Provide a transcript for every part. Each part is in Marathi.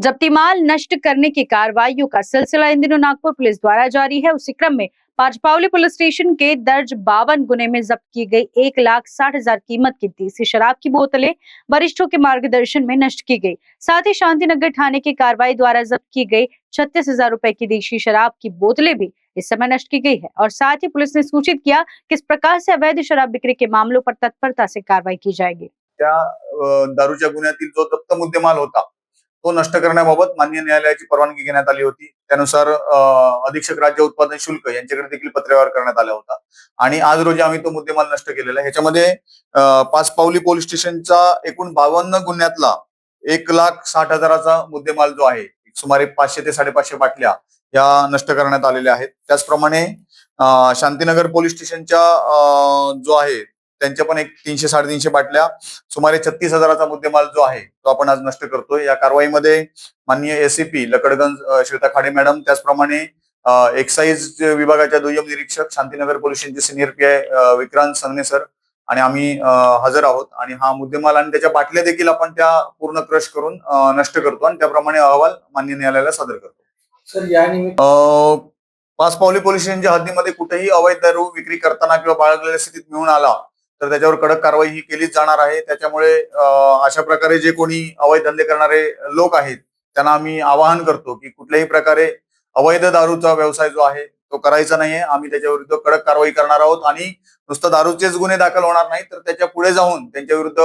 जब्ती माल नष्ट करने की कार्रवाइयों का सिलसिला इन दिनों नागपुर पुलिस द्वारा जारी है। उसी क्रम में पांचपावली पुलिस स्टेशन के दर्ज 52 गुने में जब्त की गई 1,60,000 कीमत की देसी शराब की बोतलें वरिष्ठों के मार्गदर्शन में नष्ट की गई। साथ ही शांतिनगर थाने की कार्रवाई द्वारा जब्त की गई 36,000 रुपए की देशी शराब की बोतलें भी इस समय नष्ट की गई है। और साथ ही पुलिस ने सूचित किया किस प्रकार से अवैध शराब बिक्री के मामलों पर तत्परता से कार्रवाई की जाएगी। त्या दारूच्या गुन्ह्यातील जो जप्त मुद्देमाल होता तो नष्ट करण्याबाबत माननीय न्यायालयाची परवानगी घेण्यात आली होती। त्यानुसार अधीक्षक राज्य उत्पादन शुल्क यांच्याकडे देखील पत्रव्यवहार करण्यात आला होता आणि आज रोजी आम्ही तो मुद्देमाल नष्ट केलेला आहे। ह्याच्यामध्ये पाचपावली पोलीस स्टेशनचा एकूण 52 गुन्ह्यातला 1,60,000चा मुद्देमाल जो आहे सुमारे 500 ते 550 बाटल्या या नष्ट करण्यात आलेल्या आहेत। त्याचप्रमाणे शांतीनगर पोलीस स्टेशनच्या जो आहे त्यांच्या पण 300-350 बाटल्या सुमारे 36,000चा मुद्देमाल जो आहे तो आपण आज नष्ट करतोय। या कारवाईमध्ये माननीय एसीपी लकडगंज श्वेता खाडे मॅडम, त्याचप्रमाणे एक्साइज विभागाच्या दुय्यम निरीक्षक शांतीनगर पोलीस स्टेशनचे सिनियर पीआय विक्रांत संगणे सर आणि आम्ही हजर आहोत आणि हा मुद्देमाल आणि त्याच्या बाटल्या देखील आपण त्या पूर्ण क्रश करून नष्ट करतो आणि त्याप्रमाणे अहवाल माननीय न्यायालयाला सादर करतो। सर यानिमित्त पाचपावली पोलीस स्टेशनच्या हद्दीमध्ये कुठेही अवैध दारू विक्री करताना किंवा बाळगलेल्या स्थितीत मिळून आला तर त्याच्यावर कडक कारवाई ही केलीच जाणार आहे। त्याच्यामुळे अशा प्रकारे जे कोणी अवैध धंदे करणारे लोक आहेत त्यांना आम्ही आवाहन करतो की कुठल्याही प्रकारे अवैध दारूचा व्यवसाय जो आहे तो करायचा नाहीये। आम्ही त्याच्या विरुद्ध कडक कारवाई करणार आहोत आणि नुसतं दारूचेच गुन्हे दाखल होणार नाही तर त्याच्या पुढे जाऊन त्यांच्या विरुद्ध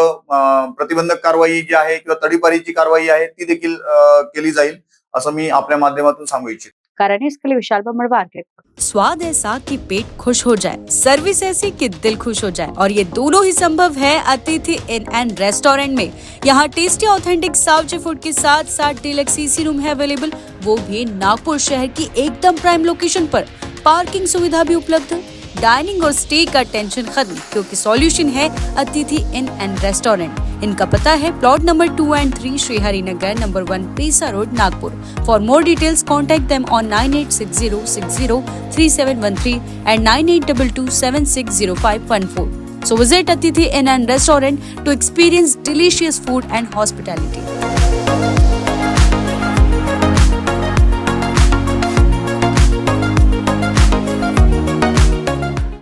प्रतिबंधक कारवाई जी आहे किंवा तडीपारीची कारवाई आहे ती देखील केली जाईल असं मी आपल्या माध्यमातून सांगू इच्छितो। कारण इसके लिए विशाल बमड़वार के स्वाद ऐसा कि पेट खुश हो जाए, सर्विस ऐसी कि दिल खुश हो जाए और ये दोनों ही संभव है अतिथि इन एंड रेस्टोरेंट में। यहाँ टेस्टी ऑथेंटिक साउथ फूड के साथ साथ डीलक्स एसी रूम है अवेलेबल, वो भी नागपुर शहर की एकदम प्राइम लोकेशन पर। पार्किंग सुविधा भी उपलब्ध, डाइनिंग और स्टे का टेंशन खत्म क्योंकि सॉल्यूशन है अतिथि इन एंड रेस्टोरेंट। इनका पता है plot number 2 and 3 Shrihari Nagar number 1 पेसा road Nagpur. For more details contact them on 9860603713 and 9822760514। So visit Atithi Inn and Restaurant to experience delicious food and hospitality.